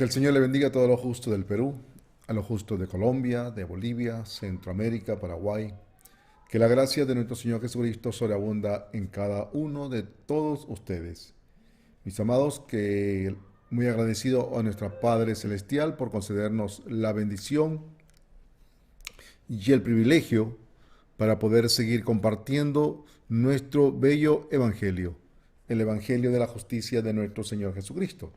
Que el Señor le bendiga a todos los justos del Perú, a los justos de Colombia, de Bolivia, Centroamérica, Paraguay. Que la gracia de nuestro Señor Jesucristo sobreabunda en cada uno de todos ustedes. Mis amados, que muy agradecido a nuestro Padre Celestial por concedernos la bendición y el privilegio para poder seguir compartiendo nuestro bello Evangelio, el Evangelio de la justicia de nuestro Señor Jesucristo.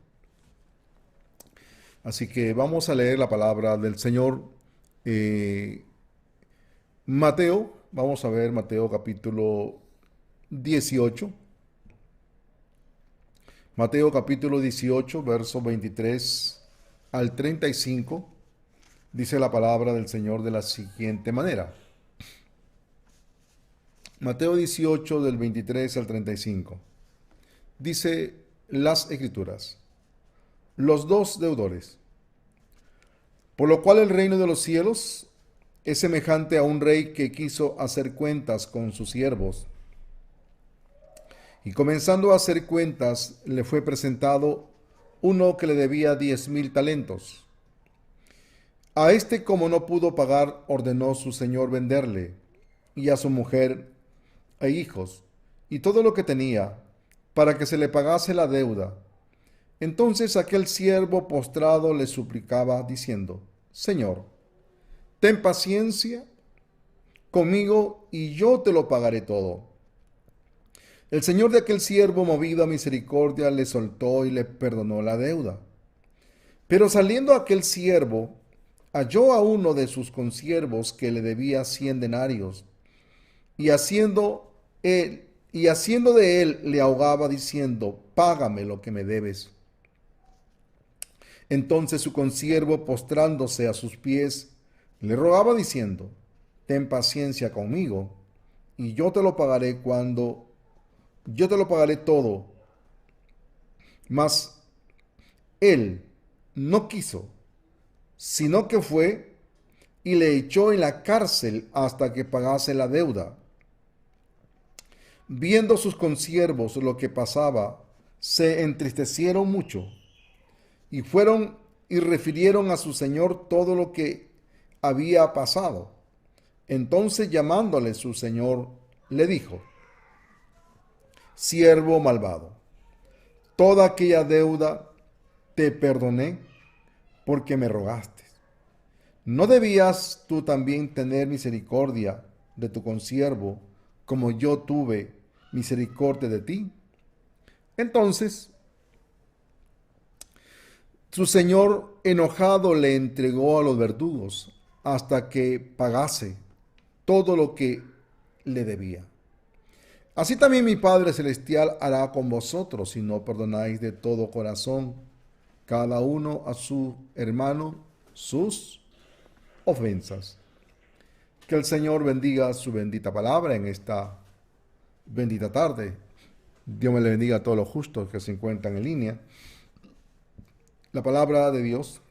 Así que vamos a leer la palabra del Señor. Mateo, vamos a ver Mateo capítulo 18. Mateo capítulo 18, versos 23 al 35. Dice la palabra del Señor de la siguiente manera. Mateo 18 del 23 al 35. Dice las Escrituras. Los dos deudores. Por lo cual el reino de los cielos es semejante a un rey que quiso hacer cuentas con sus siervos. Y comenzando a hacer cuentas, le fue presentado uno que le debía 10,000 talentos. A este, como no pudo pagar, ordenó su señor venderle, y a su mujer e hijos, y todo lo que tenía, para que se le pagase la deuda. Entonces aquel siervo postrado le suplicaba, diciendo: Señor, ten paciencia conmigo, y yo te lo pagaré todo. El señor de aquel siervo, movido a misericordia, le soltó y le perdonó la deuda. Pero saliendo aquel siervo, halló a uno de sus consiervos que le debía 100 denarios, y haciendo de él le ahogaba, diciendo: Págame lo que me debes. Entonces su consiervo, postrándose a sus pies, le rogaba, diciendo: Ten paciencia conmigo, y yo te lo pagaré todo. Mas él no quiso, sino que fue y le echó en la cárcel hasta que pagase la deuda. Viendo sus consiervos lo que pasaba, se entristecieron mucho, y fueron y refirieron a su señor todo lo que había pasado. Entonces, llamándole su señor, le dijo: Siervo malvado, toda aquella deuda te perdoné porque me rogaste. ¿No debías tú también tener misericordia de tu consiervo, como yo tuve misericordia de ti? Entonces su señor, enojado, le entregó a los verdugos hasta que pagase todo lo que le debía. Así también mi Padre Celestial hará con vosotros si no perdonáis de todo corazón cada uno a su hermano sus ofensas. Que el Señor bendiga su bendita palabra en esta bendita tarde. Dios me le bendiga a todos los justos que se encuentran en línea. La palabra de Dios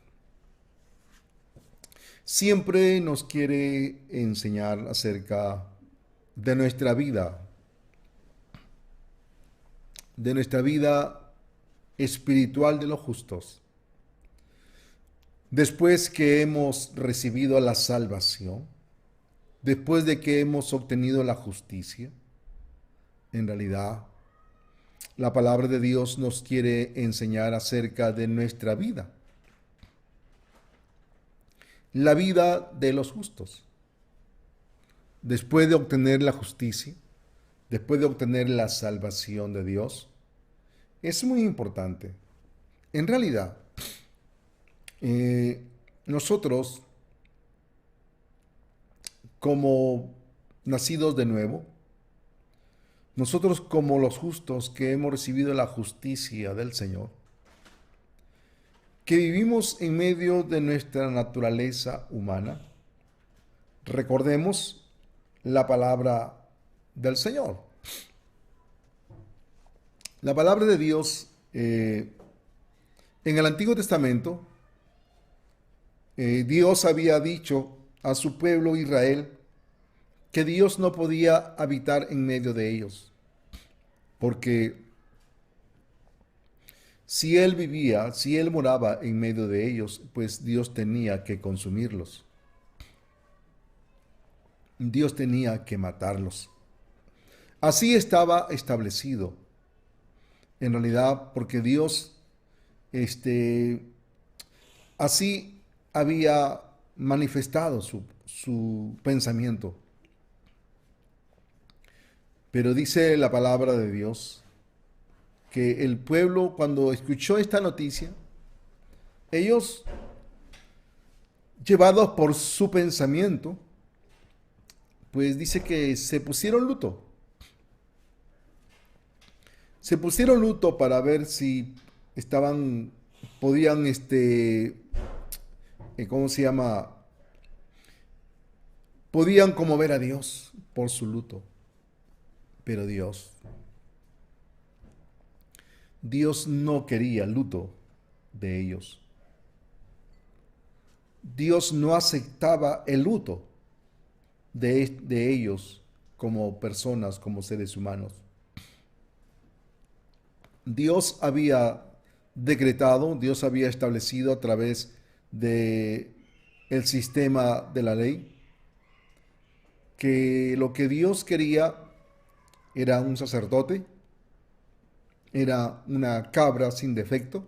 siempre nos quiere enseñar acerca de nuestra vida espiritual de los justos. Después que hemos recibido la salvación, después de que hemos obtenido la justicia, en realidad la palabra de Dios nos quiere enseñar acerca de nuestra vida, la vida de los justos. Después de obtener la justicia, después de obtener la salvación de Dios, es muy importante. En realidad, nosotros, como nacidos de nuevo, nosotros como los justos que hemos recibido la justicia del Señor, que vivimos en medio de nuestra naturaleza humana, recordemos la palabra del Señor. La palabra de Dios en el Antiguo Testamento, Dios había dicho a su pueblo Israel que Dios no podía habitar en medio de ellos, porque si él vivía, si él moraba en medio de ellos, pues Dios tenía que consumirlos. Dios tenía que matarlos. Así estaba establecido. En realidad, porque Dios, así había manifestado su pensamiento. Pero dice la palabra de Dios que el pueblo, cuando escuchó esta noticia, ellos, llevados por su pensamiento, pues dice que se pusieron luto. Se pusieron luto para ver si estaban, podían, ¿cómo se llama? Podían conmover a Dios por su luto. Pero Dios no quería luto de ellos. Dios no aceptaba el luto de ellos como personas, como seres humanos. Dios había decretado, Dios había establecido a través de el sistema de la ley que lo que Dios quería era un sacerdote, era una cabra sin defecto,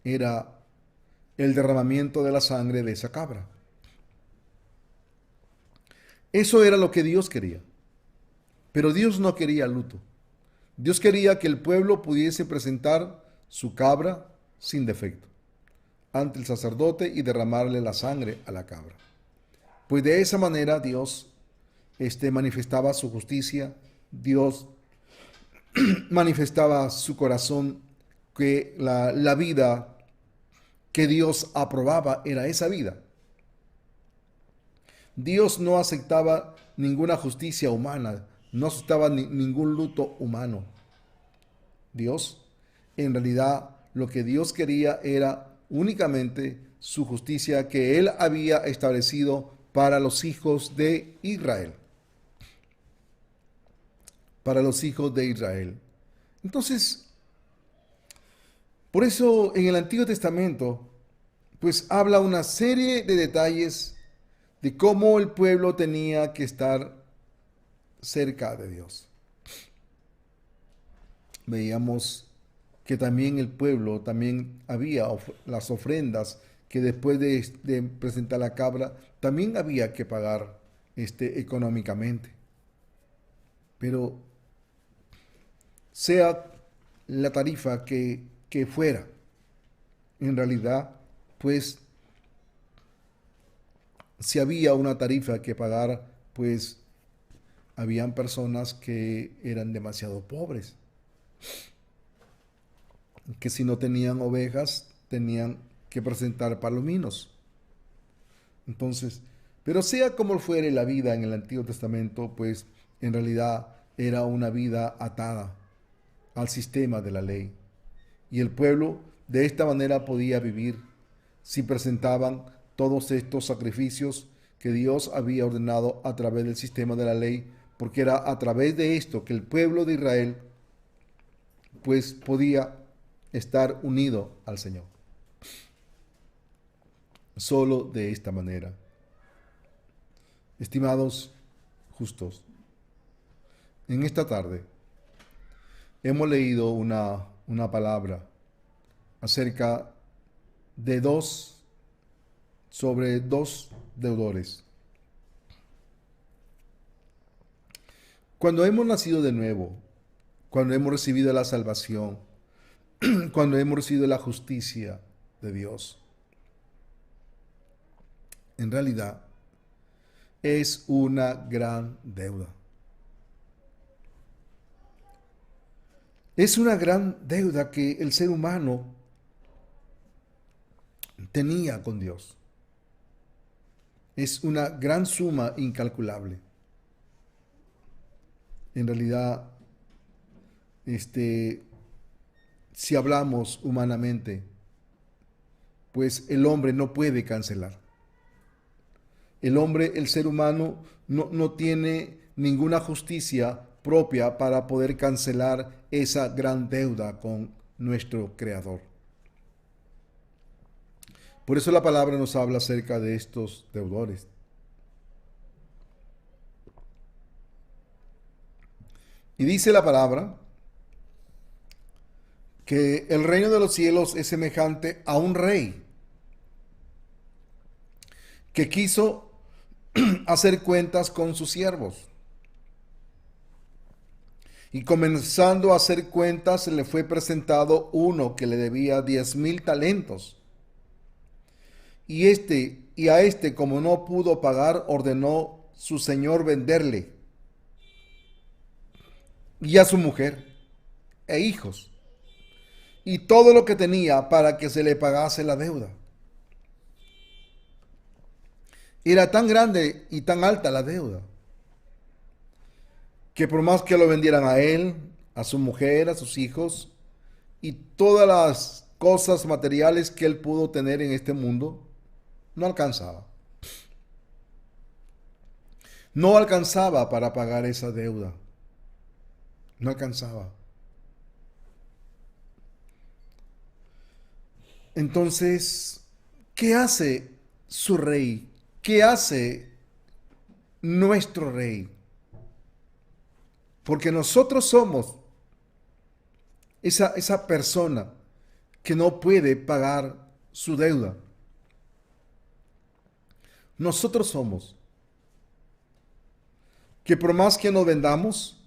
era el derramamiento de la sangre de esa cabra. Eso era lo que Dios quería. Pero Dios no quería luto. Dios quería que el pueblo pudiese presentar su cabra sin defecto ante el sacerdote y derramarle la sangre a la cabra. Pues de esa manera Dios manifestaba su justicia, Dios manifestaba su corazón, que la vida que Dios aprobaba era esa vida. Dios no aceptaba ninguna justicia humana, no aceptaba ningún luto humano. Dios, en realidad, lo que Dios quería era únicamente su justicia que Él había establecido para los hijos de Israel. Para los hijos de Israel. Entonces, por eso en el Antiguo Testamento, pues habla una serie de detalles de cómo el pueblo tenía que estar cerca de Dios. Veíamos que también el pueblo, también había las ofrendas que después de presentar la cabra, también había que pagar económicamente. Pero sea la tarifa que fuera, en realidad, pues si había una tarifa que pagar, pues habían personas que eran demasiado pobres, que si no tenían ovejas tenían que presentar palominos. Entonces, pero sea como fuere la vida en el Antiguo Testamento, pues en realidad era una vida atada al sistema de la ley. Y el pueblo de esta manera podía vivir si presentaban todos estos sacrificios que Dios había ordenado a través del sistema de la ley, porque era a través de esto que el pueblo de Israel pues podía estar unido al Señor. Solo de esta manera. Estimados justos, en esta tarde hemos leído una palabra acerca de sobre dos deudores. Cuando hemos nacido de nuevo, cuando hemos recibido la salvación, cuando hemos recibido la justicia de Dios, en realidad es una gran deuda. Es una gran deuda que el ser humano tenía con Dios. Es una gran suma incalculable. En realidad, si hablamos humanamente, pues el hombre no puede cancelar. El hombre, el ser humano, no tiene ninguna justicia propia para poder cancelar esa gran deuda con nuestro Creador. Por eso la palabra nos habla acerca de estos deudores. Y dice la palabra que el reino de los cielos es semejante a un rey que quiso hacer cuentas con sus siervos. Y comenzando a hacer cuentas, le fue presentado uno que le debía 10,000 talentos. Y a este, como no pudo pagar, ordenó su señor venderle, y a su mujer e hijos, y todo lo que tenía, para que se le pagase la deuda. Era tan grande y tan alta la deuda, que por más que lo vendieran a él, a su mujer, a sus hijos, y todas las cosas materiales que él pudo tener en este mundo, no alcanzaba. No alcanzaba para pagar esa deuda. No alcanzaba. Entonces, ¿qué hace su rey? ¿Qué hace nuestro rey? Porque nosotros somos esa persona que no puede pagar su deuda. Nosotros somos que por más que nos vendamos,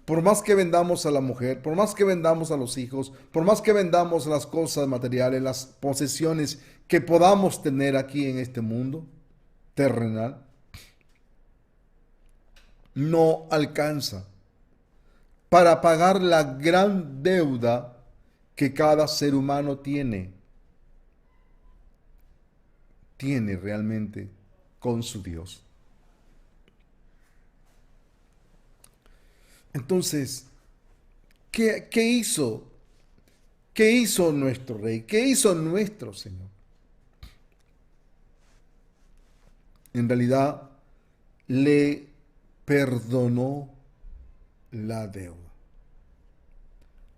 por más que vendamos a la mujer, por más que vendamos a los hijos, por más que vendamos las cosas materiales, las posesiones que podamos tener aquí en este mundo terrenal, no alcanza para pagar la gran deuda que cada ser humano tiene realmente con su Dios. Entonces, ¿qué hizo? ¿Qué hizo nuestro rey? ¿Qué hizo nuestro Señor? En realidad, le perdonó la deuda.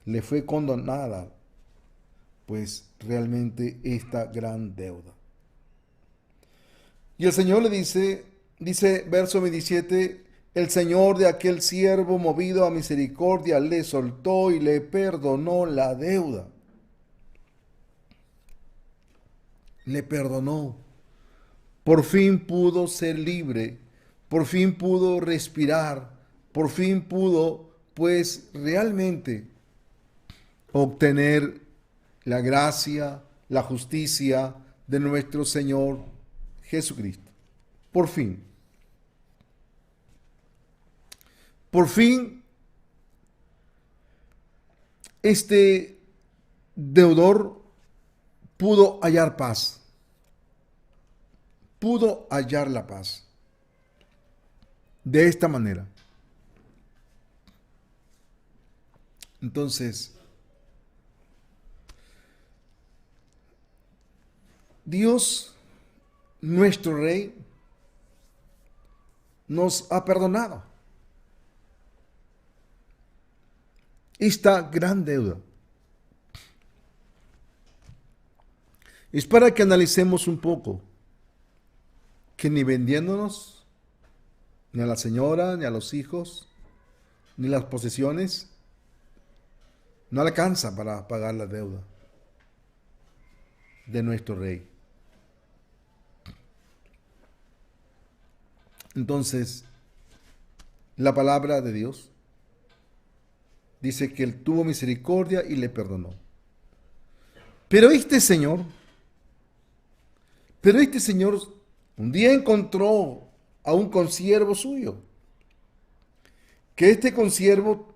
Le fue condonada, pues realmente esta gran deuda. Y el Señor le dice verso 27, el Señor de aquel siervo, movido a misericordia, le soltó y le perdonó la deuda. Le perdonó. Por fin pudo ser libre, por fin pudo respirar, por fin pudo, pues, realmente obtener la gracia, la justicia de nuestro Señor Jesucristo. Por fin. Por fin, este deudor pudo hallar paz. Pudo hallar la paz. De esta manera. Entonces, Dios, nuestro Rey, nos ha perdonado esta gran deuda. Es para que analicemos un poco que ni vendiéndonos, ni a la señora, ni a los hijos, ni las posesiones, no alcanza para pagar la deuda de nuestro Rey. Entonces, la palabra de Dios dice que Él tuvo misericordia y le perdonó. Pero este Señor un día encontró a un consiervo suyo, que este consiervo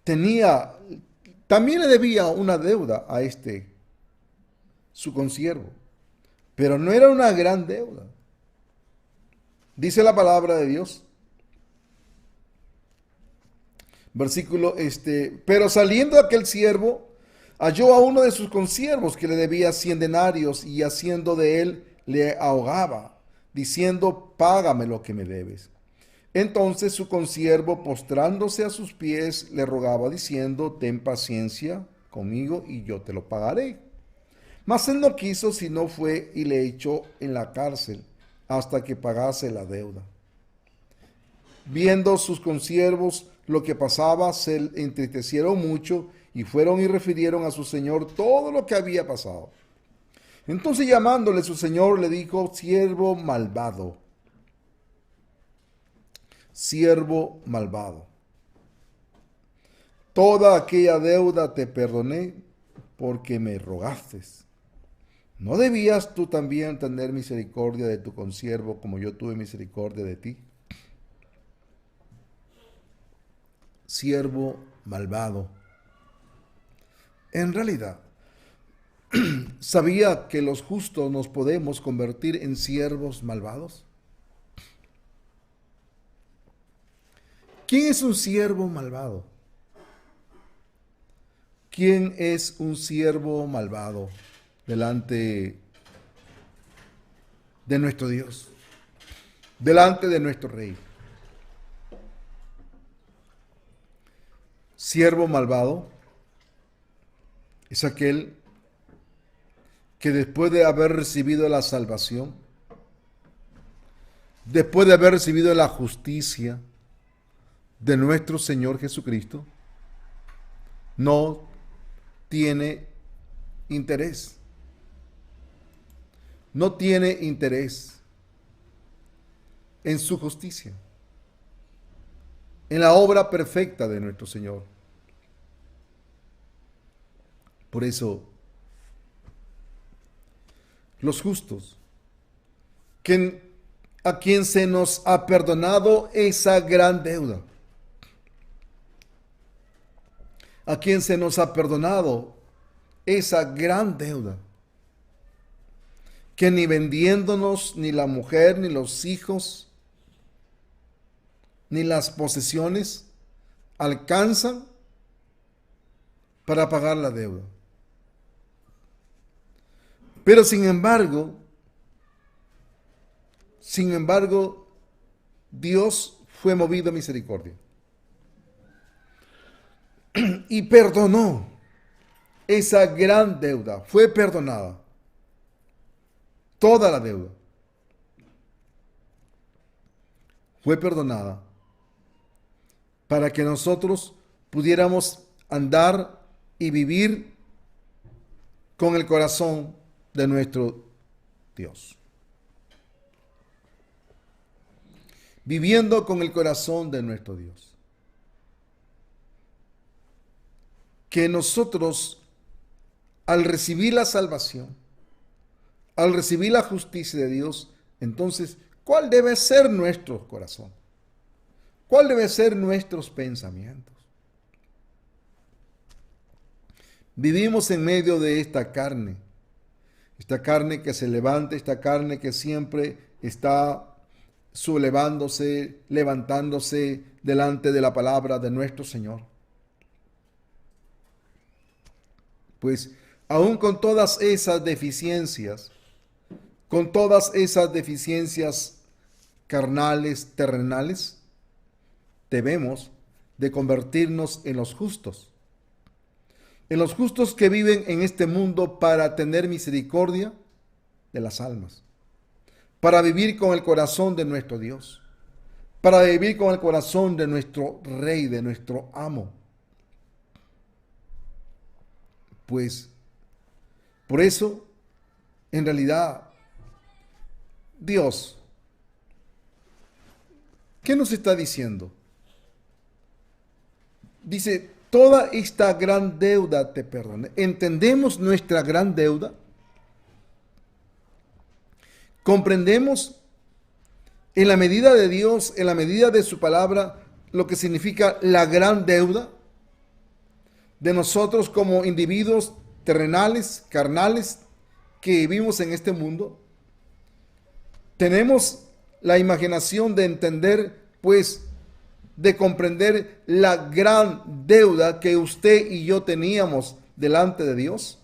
también le debía una deuda a su consiervo, pero no era una gran deuda. Dice la palabra de Dios, versículo pero saliendo aquel siervo, halló a uno de sus consiervos que le debía 100 denarios y haciendo de él le ahogaba, diciendo, págame lo que me debes. Entonces su consiervo, postrándose a sus pies, le rogaba, diciendo, ten paciencia conmigo y yo te lo pagaré. Mas él no quiso, sino fue y le echó en la cárcel hasta que pagase la deuda. Viendo sus consiervos lo que pasaba, se entristecieron mucho y fueron y refirieron a su señor todo lo que había pasado. Entonces llamándole su señor le dijo: siervo malvado, siervo malvado, toda aquella deuda te perdoné porque me rogaste. ¿No debías tú también tener misericordia de tu consiervo como yo tuve misericordia de ti? Siervo malvado. En realidad, ¿sabía que los justos nos podemos convertir en siervos malvados? ¿Quién es un siervo malvado? ¿Quién es un siervo malvado delante de nuestro Dios, delante de nuestro Rey? Siervo malvado es aquel que después de haber recibido la salvación, después de haber recibido la justicia de nuestro Señor Jesucristo, no tiene interés. No tiene interés en su justicia, en la obra perfecta de nuestro Señor. Por eso, los justos, a quien se nos ha perdonado esa gran deuda, a quien se nos ha perdonado esa gran deuda, que ni vendiéndonos ni la mujer, ni los hijos, ni las posesiones alcanzan para pagar la deuda. Pero sin embargo, Dios fue movido a misericordia y perdonó esa gran deuda. Fue perdonada toda la deuda. Fue perdonada para que nosotros pudiéramos andar y vivir con el corazón de nuestro Dios. Viviendo con el corazón de nuestro Dios. Que nosotros, al recibir la salvación, al recibir la justicia de Dios, entonces, ¿cuál debe ser nuestro corazón? ¿Cuál debe ser nuestros pensamientos? Vivimos en medio de esta carne que se levanta, esta carne que siempre está sublevándose, levantándose delante de la palabra de nuestro Señor. Pues aún con todas esas deficiencias, carnales, terrenales, debemos de convertirnos en los justos que viven en este mundo para tener misericordia de las almas, para vivir con el corazón de nuestro Dios, para vivir con el corazón de nuestro Rey, de nuestro amo. Pues, por eso, en realidad, Dios, ¿qué nos está diciendo? Dice, toda esta gran deuda te perdoné. ¿Entendemos nuestra gran deuda? ¿Comprendemos en la medida de Dios, en la medida de su palabra, lo que significa la gran deuda de nosotros como individuos terrenales, carnales, que vivimos en este mundo? Tenemos la imaginación de entender, pues, de comprender la gran deuda que usted y yo teníamos delante de Dios.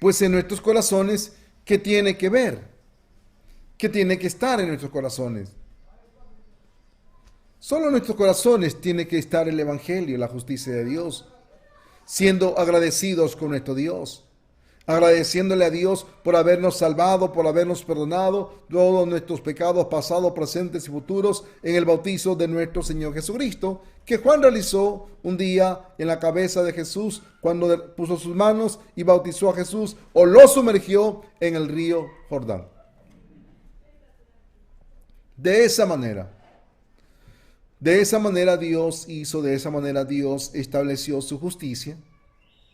Pues en nuestros corazones, ¿qué tiene que ver? ¿Qué tiene que estar en nuestros corazones? Solo en nuestros corazones tiene que estar el Evangelio, la justicia de Dios, siendo agradecidos con nuestro Dios, agradeciéndole a Dios por habernos salvado, por habernos perdonado todos nuestros pecados pasados, presentes y futuros en el bautizo de nuestro Señor Jesucristo, que Juan realizó un día en la cabeza de Jesús cuando puso sus manos y bautizó a Jesús o lo sumergió en el río Jordán. De esa manera Dios hizo, de esa manera Dios estableció su justicia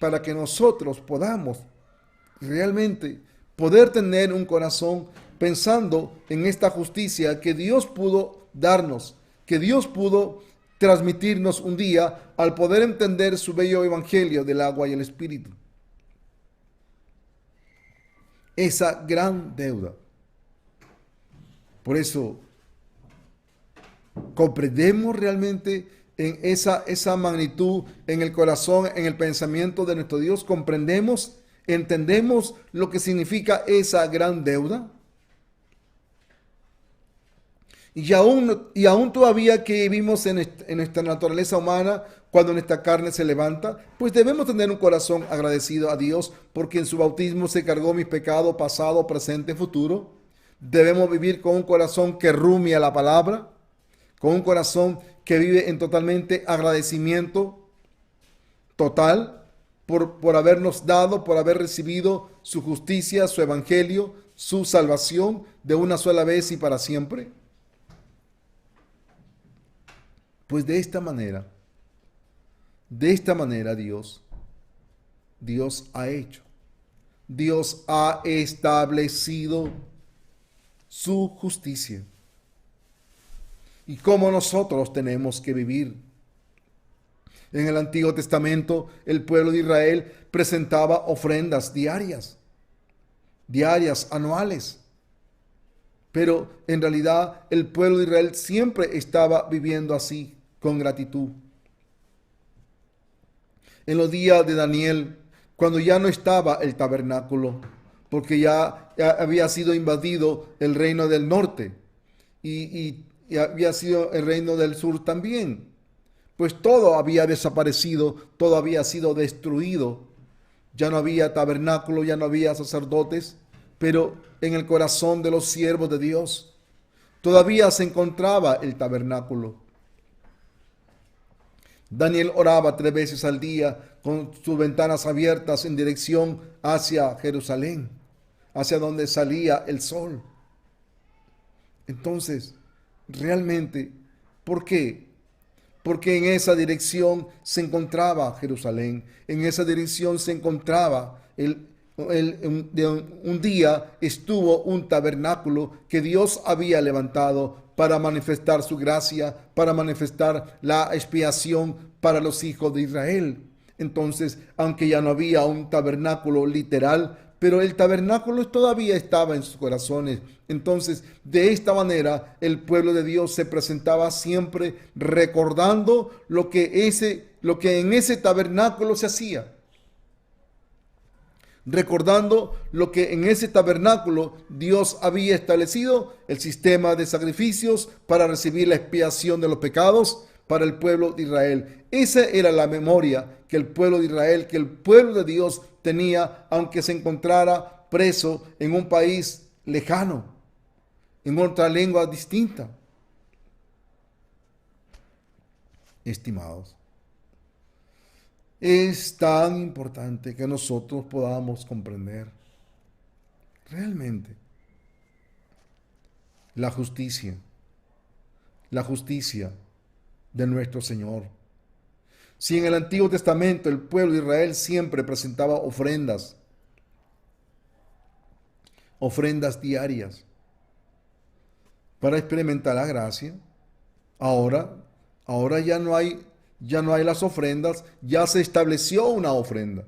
para que nosotros podamos realmente poder tener un corazón pensando en esta justicia que Dios pudo darnos, que Dios pudo transmitirnos un día al poder entender su bello evangelio del agua y el espíritu. Esa gran deuda. Por eso, comprendemos realmente en esa magnitud en el corazón, en el pensamiento de nuestro Dios, comprendemos, entendemos lo que significa esa gran deuda. Y aún todavía que vivimos en nuestra naturaleza humana, cuando nuestra carne se levanta, pues debemos tener un corazón agradecido a Dios, porque en su bautismo se cargó mis pecados pasado, presente, futuro. Debemos vivir con un corazón que rumia la palabra, con un corazón que vive en totalmente agradecimiento total por habernos dado, por haber recibido su justicia, su evangelio, su salvación de una sola vez y para siempre. Pues de esta manera Dios ha hecho, Dios ha establecido su justicia. Y cómo nosotros tenemos que vivir. En el Antiguo Testamento, el pueblo de Israel presentaba ofrendas diarias, anuales. Pero en realidad el pueblo de Israel siempre estaba viviendo así, con gratitud. En los días de Daniel, cuando ya no estaba el tabernáculo, porque ya había sido invadido el reino del norte y había sido el reino del sur también, pues todo había desaparecido, todo había sido destruido. Ya no había tabernáculo, ya no había sacerdotes, pero en el corazón de los siervos de Dios todavía se encontraba el tabernáculo. Daniel oraba 3 veces al día con sus ventanas abiertas en dirección hacia Jerusalén, hacia donde salía el sol. Entonces, realmente, ¿por qué? Porque en esa dirección se encontraba Jerusalén, en esa dirección se encontraba un día estuvo un tabernáculo que Dios había levantado para manifestar su gracia, para manifestar la expiación para los hijos de Israel. Entonces, aunque ya no había un tabernáculo literal, pero el tabernáculo todavía estaba en sus corazones. Entonces, de esta manera, el pueblo de Dios se presentaba siempre recordando lo que en ese tabernáculo se hacía. Recordando lo que en ese tabernáculo Dios había establecido, el sistema de sacrificios para recibir la expiación de los pecados para el pueblo de Israel. Esa era la memoria que el pueblo de Israel, que el pueblo de Dios tenía, aunque se encontrara preso en un país lejano, en otra lengua distinta. Estimados, es tan importante que nosotros podamos comprender realmente la justicia de nuestro Señor. Si en el Antiguo Testamento el pueblo de Israel siempre presentaba ofrendas diarias para experimentar la gracia, ahora ya no hay las ofrendas, ya se estableció una ofrenda.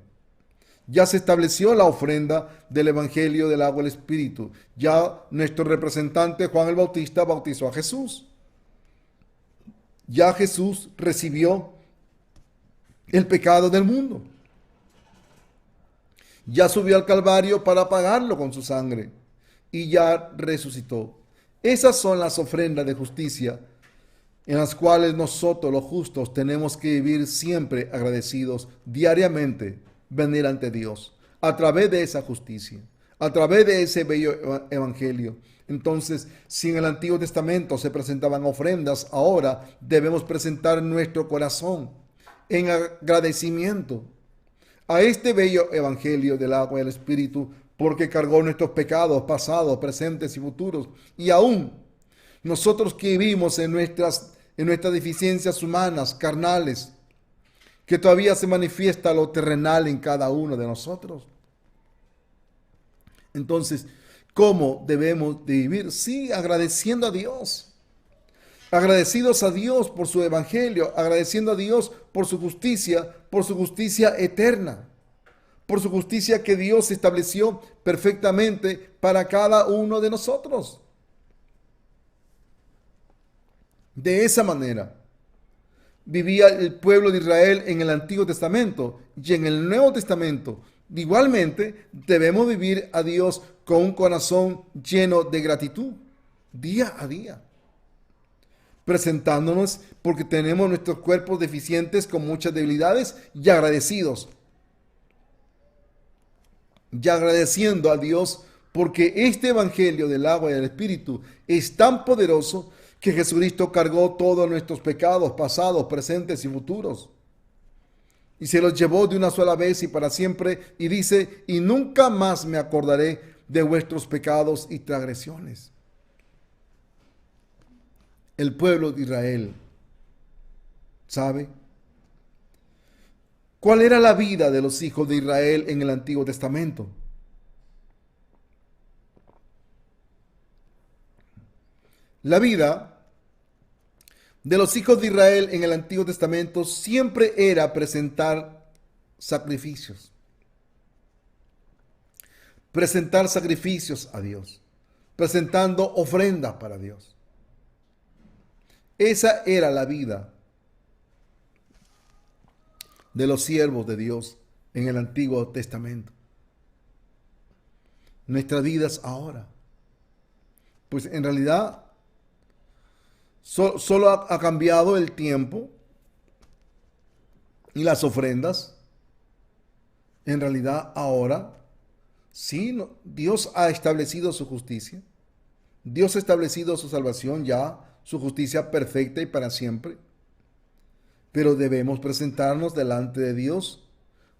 Ya se estableció la ofrenda del Evangelio del agua y el Espíritu. Ya nuestro representante Juan el Bautista bautizó a Jesús. Ya Jesús recibió el pecado del mundo. Ya subió al Calvario para pagarlo con su sangre y ya resucitó. Esas son las ofrendas de justicia en las cuales nosotros los justos tenemos que vivir siempre agradecidos, diariamente venir ante Dios a través de esa justicia, a través de ese bello evangelio. Entonces, si en el Antiguo Testamento se presentaban ofrendas, ahora debemos presentar nuestro corazón en agradecimiento a este bello evangelio del agua y del Espíritu, porque cargó nuestros pecados pasados, presentes y futuros. Y aún nosotros que vivimos en nuestras deficiencias humanas, carnales, que todavía se manifiesta lo terrenal en cada uno de nosotros. Entonces, ¿cómo debemos de vivir? Sí, agradeciendo a Dios. Agradecidos a Dios por su evangelio, agradeciendo a Dios por su justicia eterna, por su justicia que Dios estableció perfectamente para cada uno de nosotros. De esa manera vivía el pueblo de Israel en el Antiguo Testamento y en el Nuevo Testamento. Igualmente, debemos vivir a Dios con un corazón lleno de gratitud, día a día, presentándonos porque tenemos nuestros cuerpos deficientes con muchas debilidades y agradecidos. Y agradeciendo a Dios porque este evangelio del agua y del Espíritu es tan poderoso que Jesucristo cargó todos nuestros pecados pasados, presentes y futuros. Y se los llevó de una sola vez y para siempre. Y dice, y nunca más me acordaré de vuestros pecados y transgresiones. El pueblo de Israel, ¿sabe? ¿Cuál era la vida de los hijos de Israel en el Antiguo Testamento? La vida de los hijos de Israel en el Antiguo Testamento siempre era presentar sacrificios. Presentar sacrificios a Dios. Presentando ofrendas para Dios. Esa era la vida de los siervos de Dios en el Antiguo Testamento. Nuestras vidas ahora. Pues en realidad solo ha cambiado el tiempo y las ofrendas. En realidad ahora, sí, Dios ha establecido su justicia. Dios ha establecido su salvación ya, su justicia perfecta y para siempre. Pero debemos presentarnos delante de Dios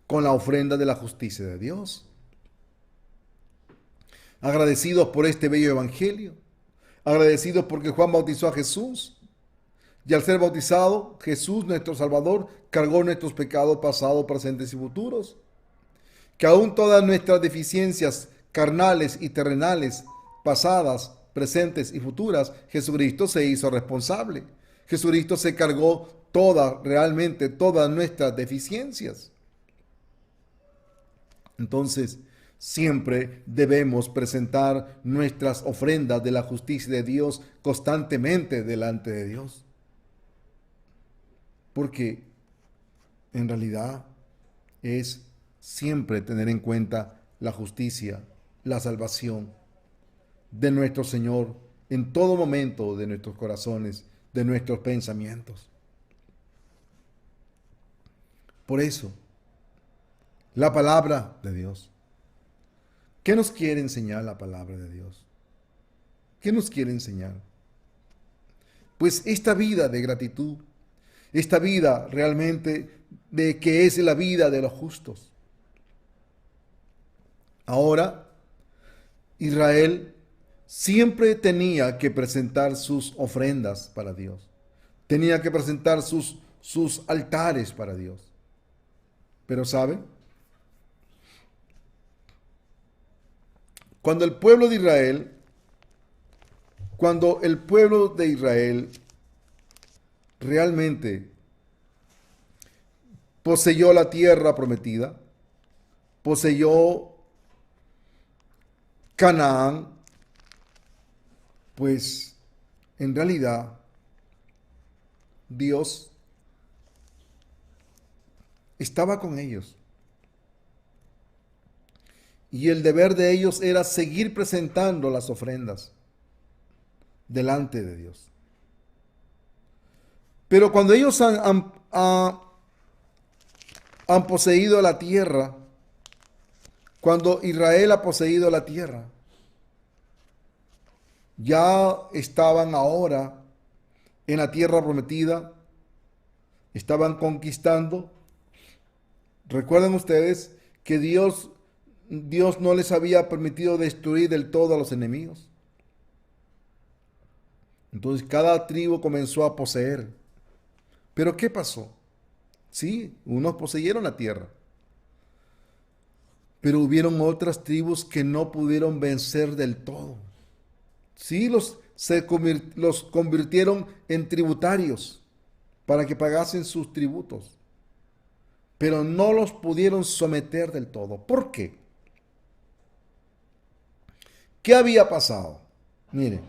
con la ofrenda de la justicia de Dios. Agradecidos por este bello evangelio. Agradecidos porque Juan bautizó a Jesús. Y al ser bautizado, Jesús, nuestro Salvador, cargó nuestros pecados pasados, presentes y futuros. Que aún todas nuestras deficiencias carnales y terrenales, pasadas, presentes y futuras, Jesucristo se hizo responsable. Jesucristo se cargó realmente todas nuestras deficiencias. Entonces, siempre debemos presentar nuestras ofrendas de la justicia de Dios constantemente delante de Dios. Porque en realidad es siempre tener en cuenta la justicia, la salvación de nuestro Señor en todo momento de nuestros corazones, de nuestros pensamientos. Por eso, la palabra de Dios. ¿Qué nos quiere enseñar la palabra de Dios? ¿Qué nos quiere enseñar? Pues esta vida de gratitud, esta vida realmente de que es la vida de los justos. Ahora, Israel siempre tenía que presentar sus ofrendas para Dios. Tenía que presentar sus altares para Dios. Pero ¿sabe? Cuando el pueblo de Israel realmente poseyó la tierra prometida, poseyó Canaán, pues en realidad Dios estaba con ellos. Y el deber de ellos era seguir presentando las ofrendas delante de Dios. Pero cuando ellos han poseído la tierra, cuando Israel ha poseído la tierra, ya estaban ahora en la tierra prometida, estaban conquistando. Recuerden ustedes que Dios no les había permitido destruir del todo a los enemigos. Entonces cada tribu comenzó a poseer. Pero ¿qué pasó? Sí, unos poseyeron la tierra, pero hubieron otras tribus que no pudieron vencer del todo. Sí, los convirtieron en tributarios para que pagasen sus tributos, pero no los pudieron someter del todo. ¿Por qué? ¿Qué había pasado? Miren,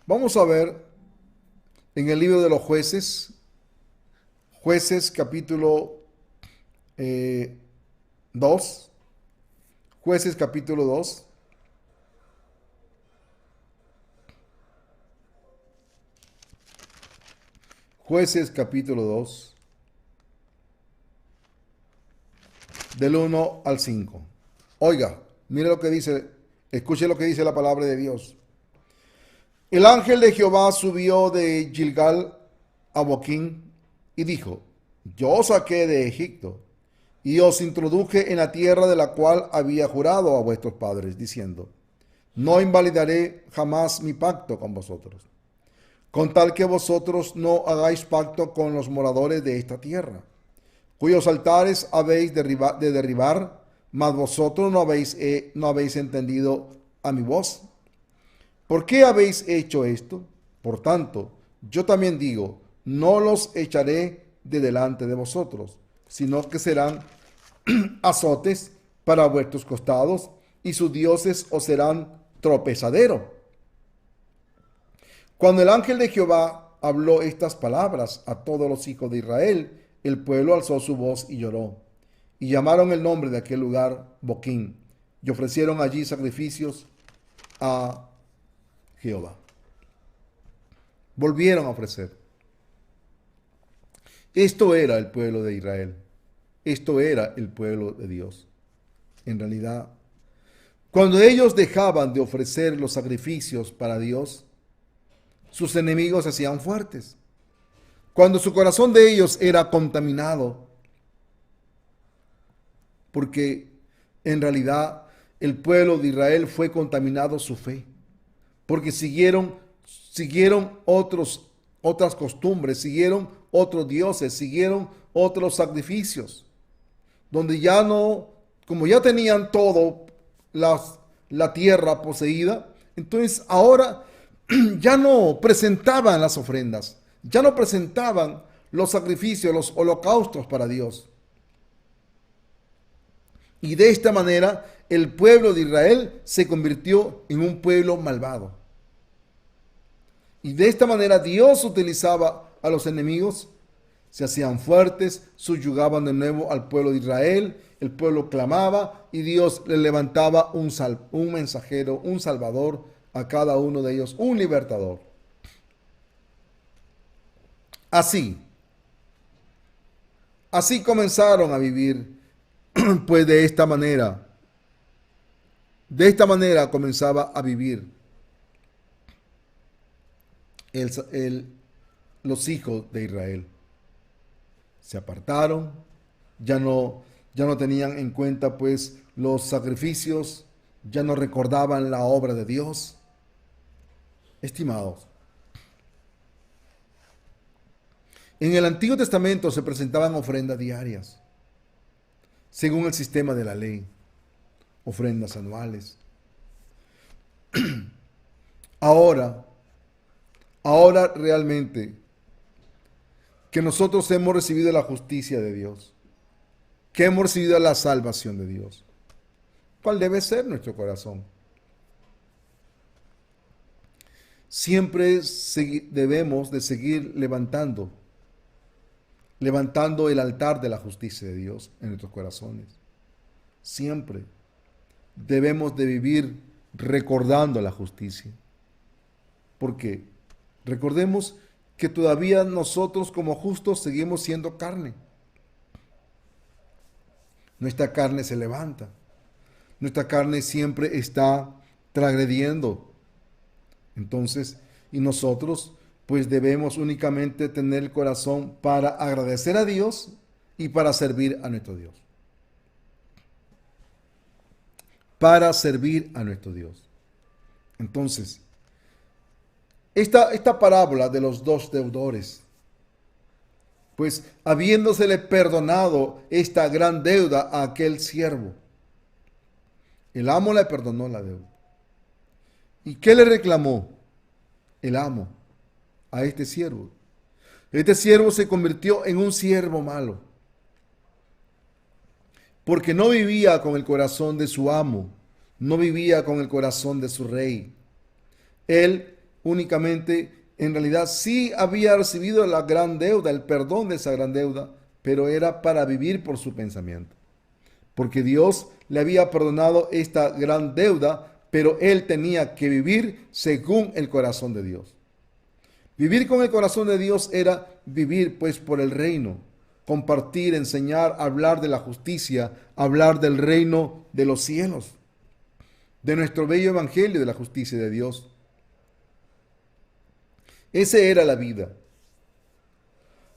vamos a ver en el libro de los jueces, jueces capítulo 2, jueces capítulo 2. Jueces capítulo 2, del 1 al 5. Oiga, mire lo que dice, escuche lo que dice la palabra de Dios. El ángel de Jehová subió de Gilgal a Boquín y dijo, yo os saqué de Egipto y os introduje en la tierra de la cual había jurado a vuestros padres, diciendo, no invalidaré jamás mi pacto con vosotros, con tal que vosotros no hagáis pacto con los moradores de esta tierra, cuyos altares habéis de derribar, mas vosotros no habéis entendido a mi voz. ¿Por qué habéis hecho esto? Por tanto, yo también digo, no los echaré de delante de vosotros, sino que serán azotes para vuestros costados, y sus dioses os serán tropezadero. Cuando el ángel de Jehová habló estas palabras a todos los hijos de Israel, el pueblo alzó su voz y lloró. Y llamaron el nombre de aquel lugar Boquín, y ofrecieron allí sacrificios a Jehová. Volvieron a ofrecer. Esto era el pueblo de Israel. Esto era el pueblo de Dios. En realidad, cuando ellos dejaban de ofrecer los sacrificios para Dios, sus enemigos se hacían fuertes. Cuando su corazón de ellos era contaminado, porque en realidad el pueblo de Israel fue contaminado su fe, porque siguieron otras costumbres, siguieron otros dioses, siguieron otros sacrificios, donde ya no, como ya tenían todo la tierra poseída, entonces ahora ya no presentaban las ofrendas, ya no presentaban los sacrificios, los holocaustos para Dios. Y de esta manera el pueblo de Israel se convirtió en un pueblo malvado. Y de esta manera Dios utilizaba a los enemigos, se hacían fuertes, subyugaban de nuevo al pueblo de Israel, el pueblo clamaba y Dios le levantaba un mensajero, un salvador a cada uno de ellos, un libertador. Así comenzaron a vivir, pues de esta manera comenzaba a vivir los hijos de Israel. Se apartaron, ya no tenían en cuenta pues los sacrificios, ya no recordaban la obra de Dios. Estimados, en el Antiguo Testamento se presentaban ofrendas diarias, según el sistema de la ley, ofrendas anuales. Ahora realmente que nosotros hemos recibido la justicia de Dios, que hemos recibido la salvación de Dios, ¿cuál debe ser nuestro corazón? Siempre debemos de seguir levantando el altar de la justicia de Dios en nuestros corazones. Siempre debemos de vivir recordando la justicia. Porque recordemos que todavía nosotros como justos seguimos siendo carne. Nuestra carne se levanta. Nuestra carne siempre está transgrediendo. Entonces, y nosotros pues debemos únicamente tener el corazón para agradecer a Dios y para servir a nuestro Dios. Para servir a nuestro Dios. Entonces, esta parábola de los dos deudores, pues habiéndosele perdonado esta gran deuda a aquel siervo, el amo le perdonó la deuda. ¿Y qué le reclamó el amo a este siervo? Este siervo se convirtió en un siervo malo, porque no vivía con el corazón de su amo, no vivía con el corazón de su rey. Él únicamente, en realidad, sí había recibido la gran deuda, el perdón de esa gran deuda, pero era para vivir por su pensamiento. Porque Dios le había perdonado esta gran deuda, pero él tenía que vivir según el corazón de Dios. Vivir con el corazón de Dios era vivir pues por el reino, compartir, enseñar, hablar de la justicia, hablar del reino de los cielos, de nuestro bello evangelio de la justicia de Dios. Esa era la vida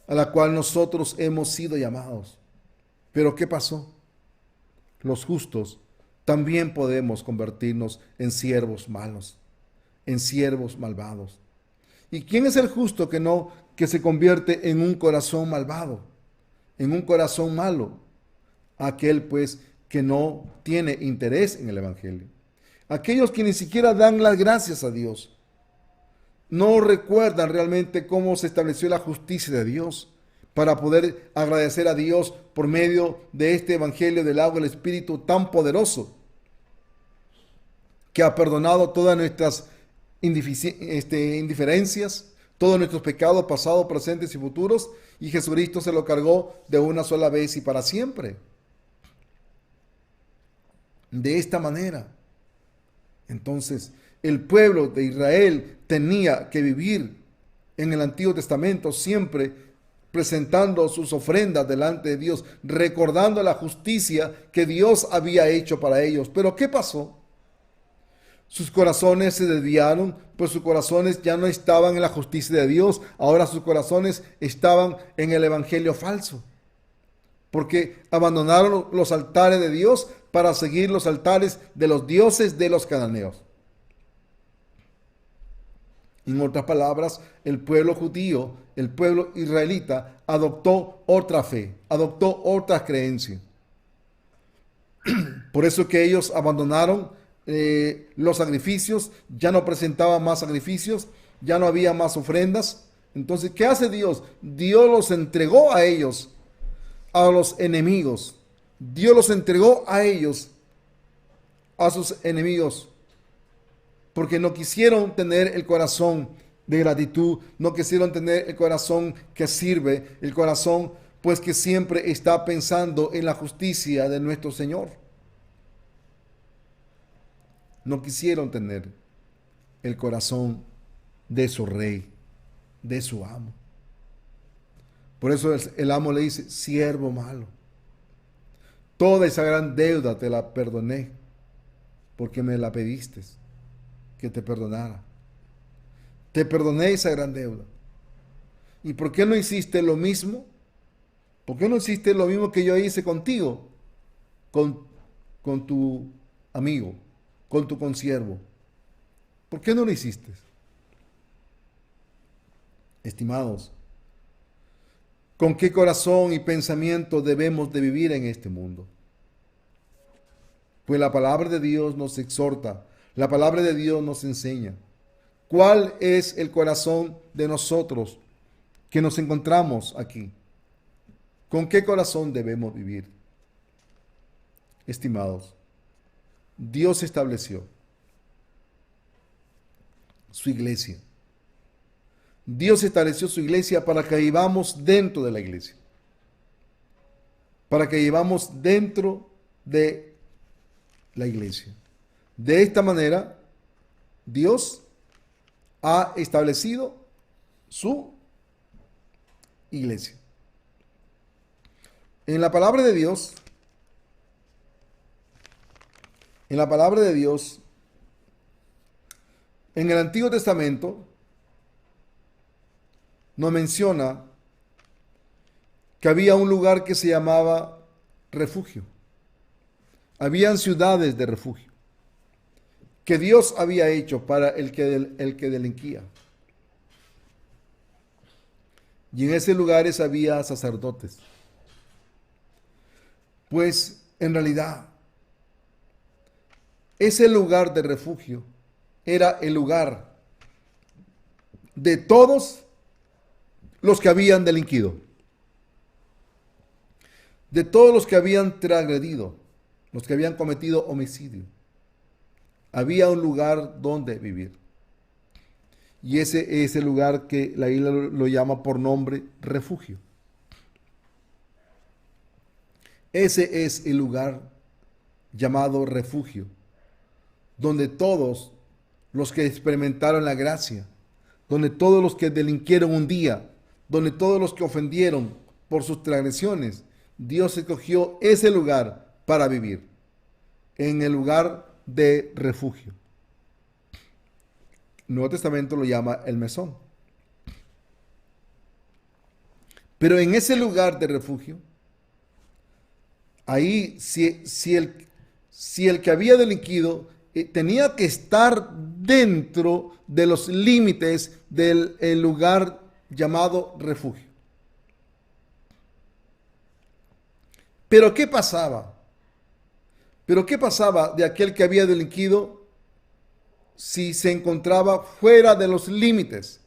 a la cual nosotros hemos sido llamados. Pero ¿qué pasó? Los justos también podemos convertirnos en siervos malos, en siervos malvados. ¿Y quién es el justo que se convierte en un corazón malvado, en un corazón malo? Aquel pues que no tiene interés en el evangelio. Aquellos que ni siquiera dan las gracias a Dios. No recuerdan realmente cómo se estableció la justicia de Dios para poder agradecer a Dios por medio de este evangelio del agua del Espíritu tan poderoso que ha perdonado todas nuestras indiferencias, todos nuestros pecados pasados, presentes y futuros, y Jesucristo se lo cargó de una sola vez y para siempre. De esta manera, entonces, el pueblo de Israel tenía que vivir en el Antiguo Testamento siempre presentando sus ofrendas delante de Dios, recordando la justicia que Dios había hecho para ellos. Pero ¿qué pasó? Sus corazones se desviaron, pues sus corazones ya no estaban en la justicia de Dios, ahora sus corazones estaban en el evangelio falso, porque abandonaron los altares de Dios para seguir los altares de los dioses de los cananeos. En otras palabras, el pueblo judío, el pueblo israelita, adoptó otra fe, adoptó otras creencias. Por eso que ellos abandonaron los sacrificios, ya no presentaban más sacrificios, ya no había más ofrendas. Entonces, ¿qué hace Dios? Dios los entregó a ellos, a los enemigos. Dios los entregó a ellos, a sus enemigos, porque no quisieron tener el corazón de gratitud, no quisieron tener el corazón que sirve, el corazón pues que siempre está pensando en la justicia de nuestro Señor. No quisieron tener el corazón de su rey, de su amo. Por eso el amo le dice, siervo malo, toda esa gran deuda te la perdoné, porque me la pediste que te perdonara. Te perdoné esa gran deuda. ¿Y por qué no hiciste lo mismo? ¿Por qué no hiciste lo mismo que yo hice contigo? Con tu amigo, con tu consiervo. ¿Por qué no lo hiciste? Estimados, ¿con qué corazón y pensamiento debemos de vivir en este mundo? Pues la palabra de Dios nos exhorta, la palabra de Dios nos enseña. ¿Cuál es el corazón de nosotros que nos encontramos aquí? ¿Con qué corazón debemos vivir? Estimados, Dios estableció su iglesia. Dios estableció su iglesia para que vivamos dentro de la iglesia. Para que vivamos dentro de la iglesia. De esta manera, Dios ha establecido su iglesia. En la palabra de Dios, en la palabra de Dios, en el Antiguo Testamento, nos menciona que había un lugar que se llamaba refugio. Habían ciudades de refugio que Dios había hecho para el que delinquía. Y en esos lugares había sacerdotes. Pues en realidad, ese lugar de refugio era el lugar de todos los que habían delinquido, de todos los que habían transgredido, los que habían cometido homicidio. Había un lugar donde vivir. Y ese es el lugar que la Biblia lo llama por nombre refugio. Ese es el lugar llamado refugio, donde todos los que experimentaron la gracia, donde todos los que delinquieron un día, donde todos los que ofendieron por sus transgresiones, Dios escogió ese lugar para vivir, en el lugar de refugio. El Nuevo Testamento lo llama el mesón. Pero en ese lugar de refugio, ahí si el que había delinquido tenía que estar dentro de los límites del lugar llamado refugio. Pero ¿qué pasaba? Pero ¿qué pasaba de aquel que había delinquido si se encontraba fuera de los límites?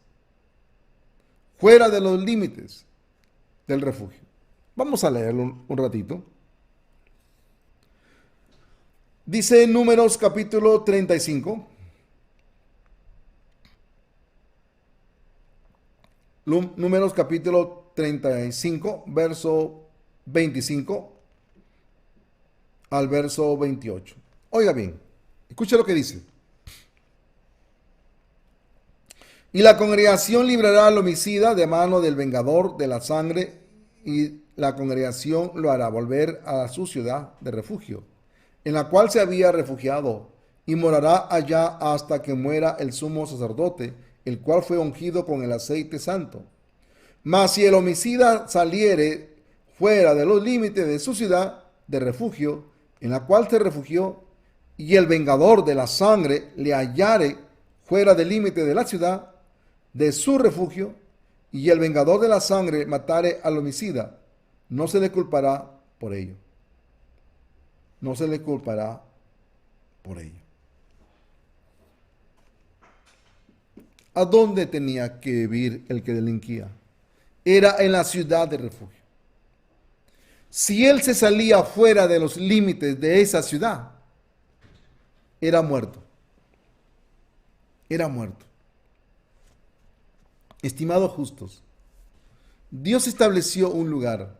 Fuera de los límites del refugio. Vamos a leerlo un ratito. Dice en Números capítulo 35. Números capítulo 35, verso 25 al verso 28. Oiga bien, escuche lo que dice. Y la congregación librará al homicida de mano del vengador de la sangre, y la congregación lo hará volver a su ciudad de refugio, en la cual se había refugiado, y morará allá hasta que muera el sumo sacerdote, el cual fue ungido con el aceite santo. Mas si el homicida saliere fuera de los límites de su ciudad de refugio, en la cual se refugió, y el vengador de la sangre le hallare fuera del límite de la ciudad de su refugio, y el vengador de la sangre matare al homicida, no se le culpará por ello. No se le culpará por ello. ¿A dónde tenía que vivir el que delinquía? Era en la ciudad de refugio. Si él se salía fuera de los límites de esa ciudad, era muerto. Era muerto. Estimados justos, Dios estableció un lugar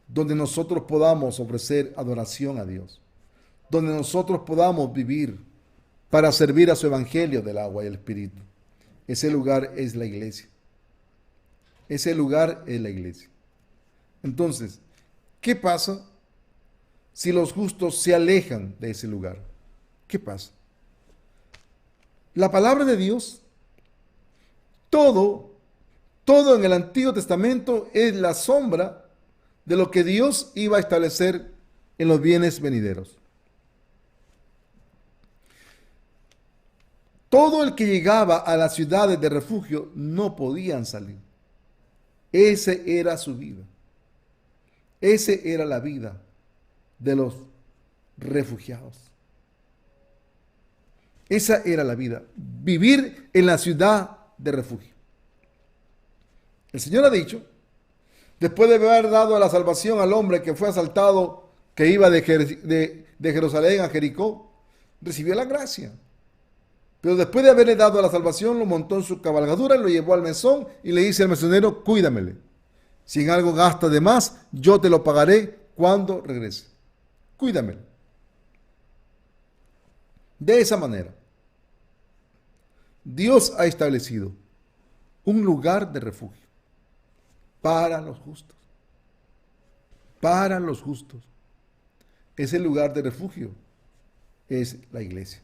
donde nosotros podamos ofrecer adoración a Dios, donde nosotros podamos vivir para servir a su evangelio del agua y el espíritu. Ese lugar es la iglesia. Ese lugar es la iglesia. Entonces, ¿qué pasa si los justos se alejan de ese lugar? ¿Qué pasa? La palabra de Dios, todo en el Antiguo Testamento es la sombra de lo que Dios iba a establecer en los bienes venideros. Todo el que llegaba a las ciudades de refugio no podían salir. Ese era su vida. Ese era la vida de los refugiados. Esa era la vida. Vivir en la ciudad de refugio. El Señor ha dicho, después de haber dado la salvación al hombre que fue asaltado, que iba de Jerusalén a Jericó, recibió la gracia. Pero después de haberle dado la salvación, lo montó en su cabalgadura, lo llevó al mesón y le dice al mesonero, cuídamele. Si en algo gasta de más, yo te lo pagaré cuando regrese. Cuídamele. De esa manera, Dios ha establecido un lugar de refugio para los justos. Para los justos. Ese lugar de refugio es la iglesia.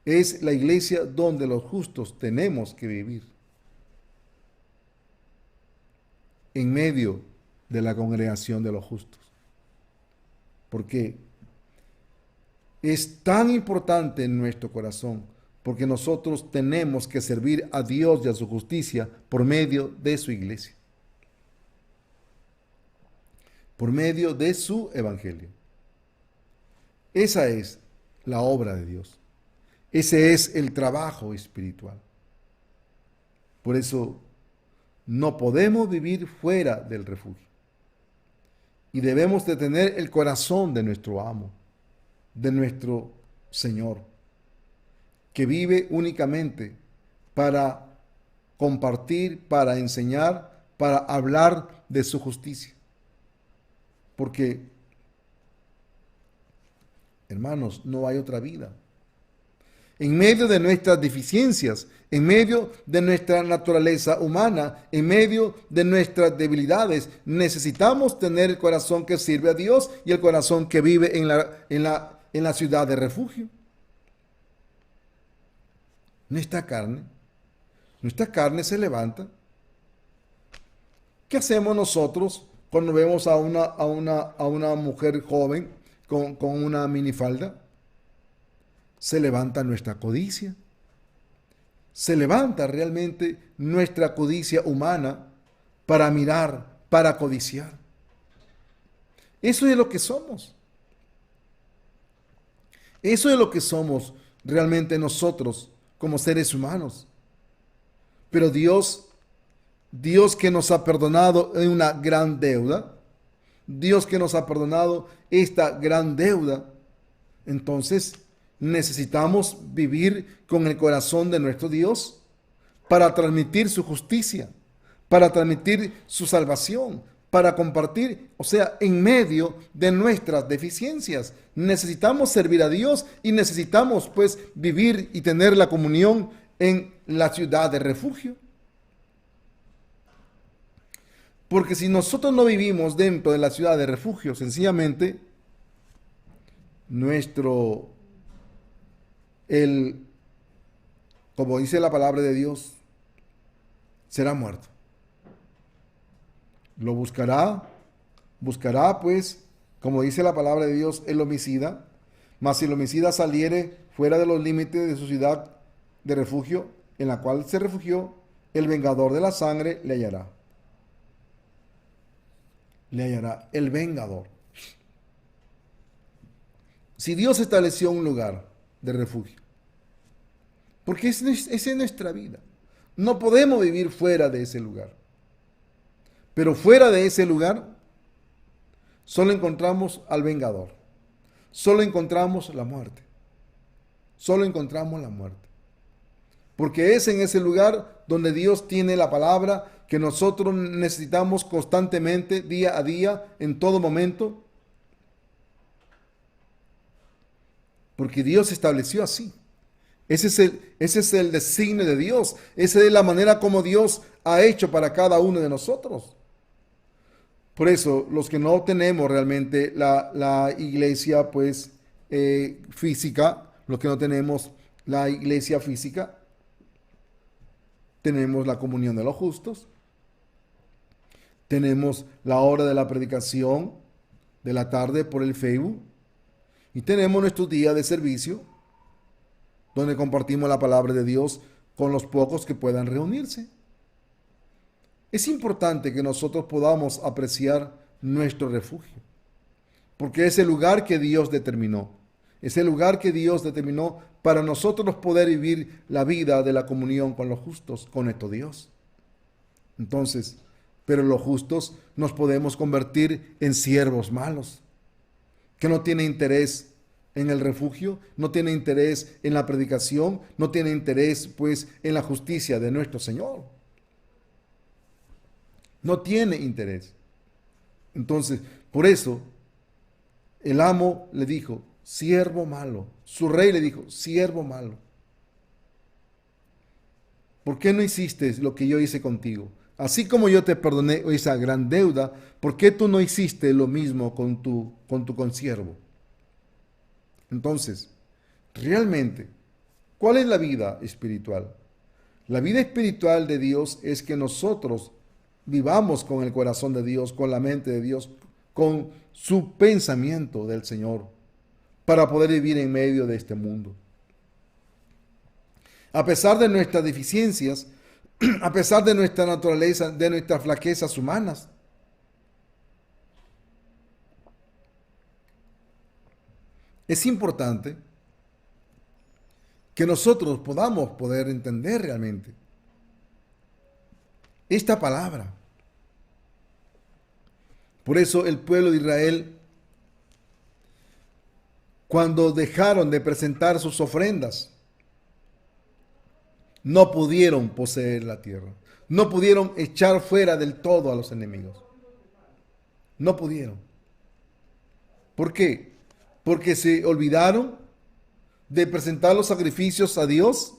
Es la iglesia donde los justos tenemos que vivir. En medio de la congregación de los justos. Porque es tan importante en nuestro corazón, porque nosotros tenemos que servir a Dios y a su justicia por medio de su iglesia. Por medio de su evangelio. Esa es la obra de Dios. Ese es el trabajo espiritual. Por eso no podemos vivir fuera del refugio. Y debemos de tener el corazón de nuestro amo, de nuestro Señor, que vive únicamente para compartir, para enseñar, para hablar de su justicia. Porque, hermanos, no hay otra vida. En medio de nuestras deficiencias, en medio de nuestra naturaleza humana, en medio de nuestras debilidades, necesitamos tener el corazón que sirve a Dios y el corazón que vive en la ciudad de refugio. Nuestra carne se levanta. ¿Qué hacemos nosotros cuando vemos a una mujer joven con una minifalda? Se levanta nuestra codicia. Se levanta realmente nuestra codicia humana para mirar, para codiciar. Eso es lo que somos. Eso es lo que somos realmente nosotros como seres humanos. Pero Dios que nos ha perdonado en una gran deuda, Dios que nos ha perdonado esta gran deuda, entonces necesitamos vivir con el corazón de nuestro Dios para transmitir su justicia, para transmitir su salvación, para compartir, o sea, en medio de nuestras deficiencias. Necesitamos servir a Dios y necesitamos pues vivir y tener la comunión en la ciudad de refugio. Porque si nosotros no vivimos dentro de la ciudad de refugio, sencillamente como dice la palabra de Dios, será muerto. Lo buscará pues, como dice la palabra de Dios, el homicida, mas si el homicida saliere fuera de los límites de su ciudad de refugio, en la cual se refugió, el vengador de la sangre le hallará. Le hallará el vengador. Si Dios estableció un lugar de refugio, porque esa es nuestra vida, no podemos vivir fuera de ese lugar. Pero fuera de ese lugar, solo encontramos al vengador. Solo encontramos la muerte. Solo encontramos la muerte. Porque es en ese lugar donde Dios tiene la palabra que nosotros necesitamos constantemente, día a día, en todo momento. Porque Dios estableció así. Ese es el designio de Dios. Esa es la manera como Dios ha hecho para cada uno de nosotros. Por eso, los que no tenemos realmente la iglesia pues física, los que no tenemos la iglesia física, tenemos la comunión de los justos, tenemos la hora de la predicación de la tarde por el Facebook y tenemos nuestro día de servicio donde compartimos la palabra de Dios con los pocos que puedan reunirse. Es importante que nosotros podamos apreciar nuestro refugio, porque es el lugar que Dios determinó. Es el lugar que Dios determinó para nosotros poder vivir la vida de la comunión con los justos, con nuestro Dios. Entonces, pero los justos nos podemos convertir en siervos malos, que no tienen interés en el refugio, no tiene interés en la predicación, no tiene interés pues en la justicia de nuestro Señor. No tiene interés. Entonces, por eso, el amo le dijo, siervo malo. Su rey le dijo, siervo malo. ¿Por qué no hiciste lo que yo hice contigo? así como yo te perdoné esa gran deuda, ¿por qué tú no hiciste lo mismo con tu consiervo? Entonces, realmente, ¿cuál es la vida espiritual? La vida espiritual de Dios es que nosotros vivamos con el corazón de Dios, con la mente de Dios, con su pensamiento del Señor, para poder vivir en medio de este mundo. A pesar de nuestras deficiencias, a pesar de nuestra naturaleza, de nuestras flaquezas humanas, es importante que nosotros podamos poder entender realmente esta palabra. Por eso el pueblo de Israel, cuando dejaron de presentar sus ofrendas, no pudieron poseer la tierra. No pudieron echar fuera del todo a los enemigos. No pudieron. ¿Por qué? Porque se olvidaron de presentar los sacrificios a Dios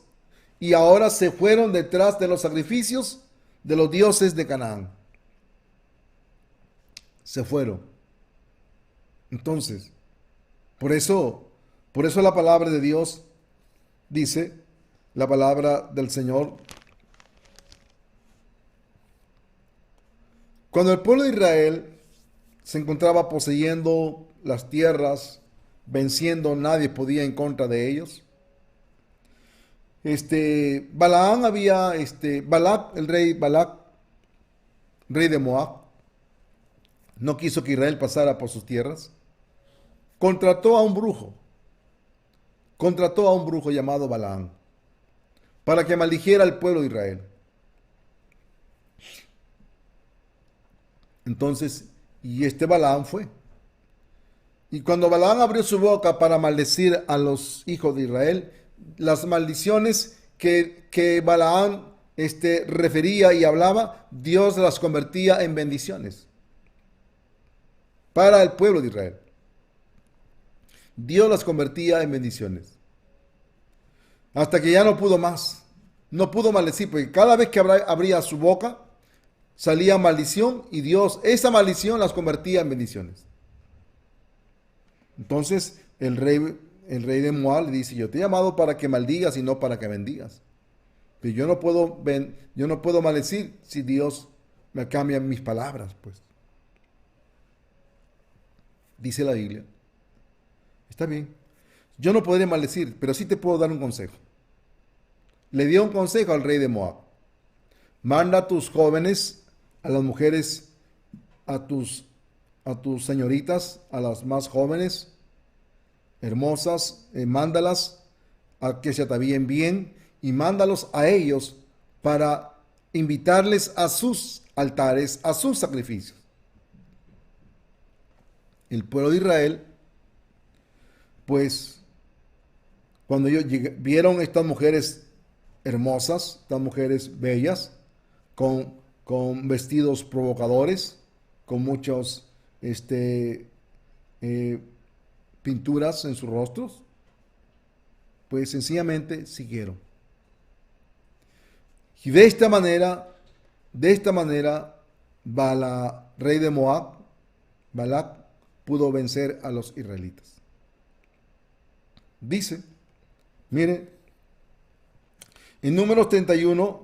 y ahora se fueron detrás de los sacrificios de los dioses de Canaán. Se fueron. Entonces, por eso la palabra de Dios dice, la palabra del Señor, cuando el pueblo de Israel se encontraba poseyendo las tierras, venciendo, nadie podía en contra de ellos. Balaán había, Balac, el rey Balac, rey de Moab, no quiso que Israel pasara por sus tierras. Contrató a un brujo, llamado Balaán, para que maldijera al pueblo de Israel. Entonces, y este Balaán fue. Y cuando Balaán abrió su boca para maldecir a los hijos de Israel, las maldiciones que Balaán refería y hablaba, Dios las convertía en bendiciones para el pueblo de Israel. Dios las convertía en bendiciones. Hasta que ya no pudo más. No pudo maldecir, porque cada vez que abría su boca, salía maldición y Dios, esa maldición las convertía en bendiciones. Entonces el rey de Moab le dice, yo te he llamado para que maldigas y no para que bendigas. Pero yo no puedo maldecir si Dios me cambia mis palabras, pues. Dice la Biblia. Está bien. Yo no podré maldecir, pero sí te puedo dar un consejo. Le dio un consejo al rey de Moab. Manda a tus jóvenes, a las mujeres, a tus señoritas, a las más jóvenes, hermosas, mándalas a que se atavíen bien y mándalos a ellos para invitarles a sus altares, a sus sacrificios. El pueblo de Israel, pues, cuando ellos vieron estas mujeres hermosas, estas mujeres bellas, con vestidos provocadores, con muchos pinturas en sus rostros, pues sencillamente siguieron. Y de esta manera, rey de Moab, Balac, pudo vencer a los israelitas. Dice, mire, en Números 31,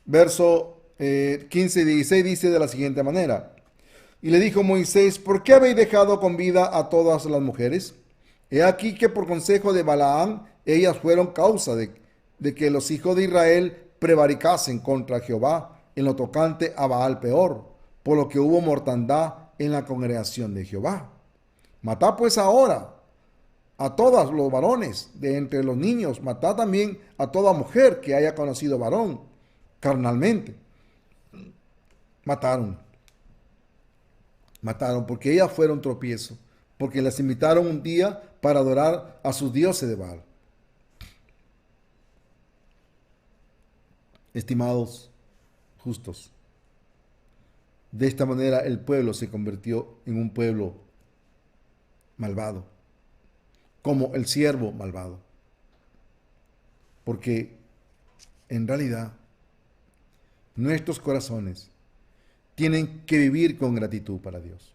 verso 15 y 16 dice de la siguiente manera. Y le dijo Moisés, ¿por qué habéis dejado con vida a todas las mujeres? He aquí que por consejo de Balaam, ellas fueron causa de que los hijos de Israel prevaricasen contra Jehová en lo tocante a Baal peor, por lo que hubo mortandad en la congregación de Jehová. Matad pues ahora a todos los varones de entre los niños, matad también a toda mujer que haya conocido varón carnalmente. Mataron porque ellas fueron tropiezo, porque las invitaron un día para adorar a sus dioses de Baal. Estimados justos, de esta manera el pueblo se convirtió en un pueblo malvado, como el siervo malvado, porque en realidad nuestros corazones tienen que vivir con gratitud para Dios.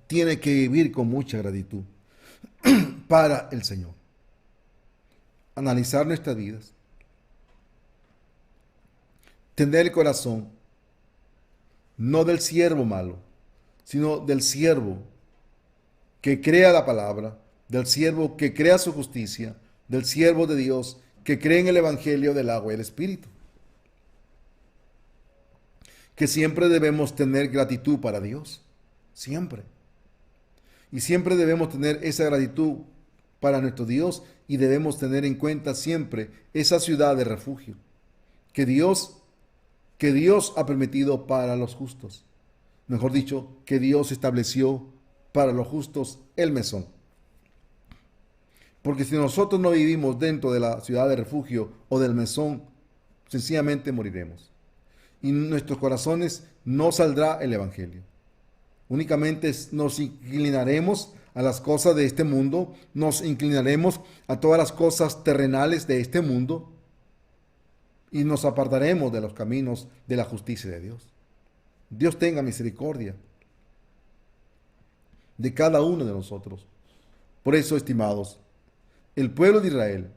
Tiene que vivir con mucha gratitud para el Señor. Analizar nuestras vidas. Tener el corazón no del siervo malo, sino del siervo que crea la palabra, del siervo que crea su justicia, del siervo de Dios que cree en el evangelio del agua y el espíritu. Que siempre debemos tener gratitud para Dios, siempre. Y siempre debemos tener esa gratitud para nuestro Dios y debemos tener en cuenta siempre esa ciudad de refugio que Dios ha permitido para los justos. Mejor dicho, que Dios estableció para los justos el mesón. Porque si nosotros no vivimos dentro de la ciudad de refugio o del mesón, sencillamente moriremos. Y en nuestros corazones no saldrá el evangelio. Únicamente nos inclinaremos a las cosas de este mundo, nos inclinaremos a todas las cosas terrenales de este mundo y nos apartaremos de los caminos de la justicia de Dios. Dios tenga misericordia de cada uno de nosotros. Por eso, estimados, el pueblo de Israel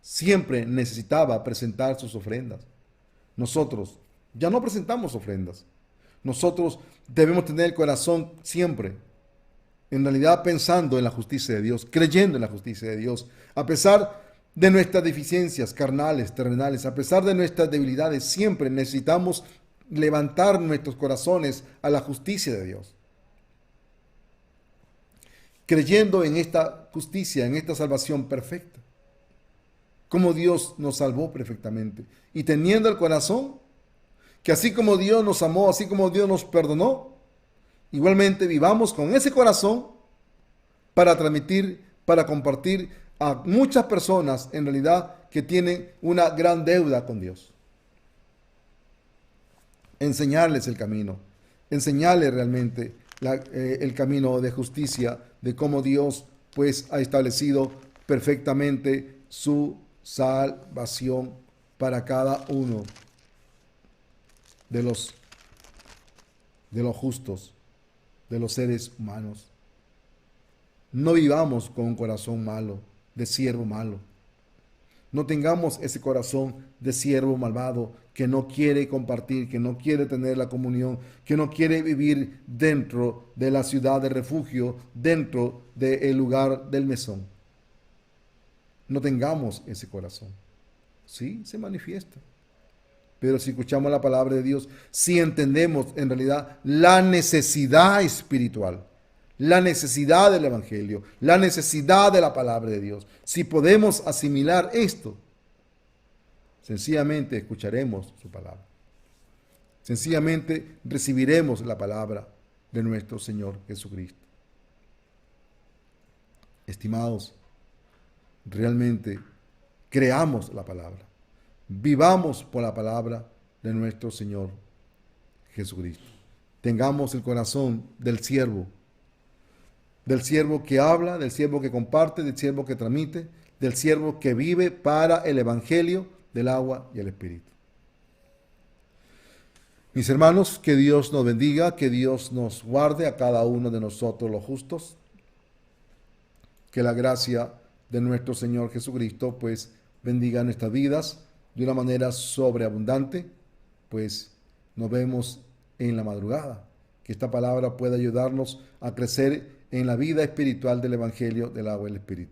siempre necesitaba presentar sus ofrendas. Nosotros ya no presentamos ofrendas. Nosotros debemos tener el corazón siempre, en realidad, pensando en la justicia de Dios, creyendo en la justicia de Dios, a pesar de nuestras deficiencias carnales, terrenales, a pesar de nuestras debilidades, siempre necesitamos levantar nuestros corazones a la justicia de Dios. Creyendo en esta justicia, en esta salvación perfecta, como Dios nos salvó perfectamente, y teniendo el corazón que así como Dios nos amó, así como Dios nos perdonó, igualmente vivamos con ese corazón para transmitir, para compartir a muchas personas en realidad que tienen una gran deuda con Dios. Enseñarles el camino, enseñarles realmente el camino de justicia, de cómo Dios pues ha establecido perfectamente su salvación para cada uno de los justos, de los seres humanos. No vivamos con un corazón malo, de siervo malo. No tengamos ese corazón de siervo malvado que no quiere compartir, que no quiere tener la comunión, que no quiere vivir dentro de la ciudad de refugio, dentro del lugar del mesón. No tengamos ese corazón. Sí, se manifiesta. Pero si escuchamos la palabra de Dios, si entendemos en realidad la necesidad espiritual, la necesidad del evangelio, la necesidad de la palabra de Dios, si podemos asimilar esto, sencillamente escucharemos su palabra. Sencillamente recibiremos la palabra de nuestro Señor Jesucristo. Estimados, realmente creamos la palabra. Vivamos por la palabra de nuestro Señor Jesucristo. Tengamos el corazón del siervo que habla, del siervo que comparte, del siervo que transmite, del siervo que vive para el evangelio del agua y el espíritu. Mis hermanos, que Dios nos bendiga, que Dios nos guarde a cada uno de nosotros los justos. Que la gracia de nuestro Señor Jesucristo pues bendiga nuestras vidas de una manera sobreabundante, pues nos vemos en la madrugada. Que esta palabra pueda ayudarnos a crecer en la vida espiritual del evangelio del agua y el espíritu.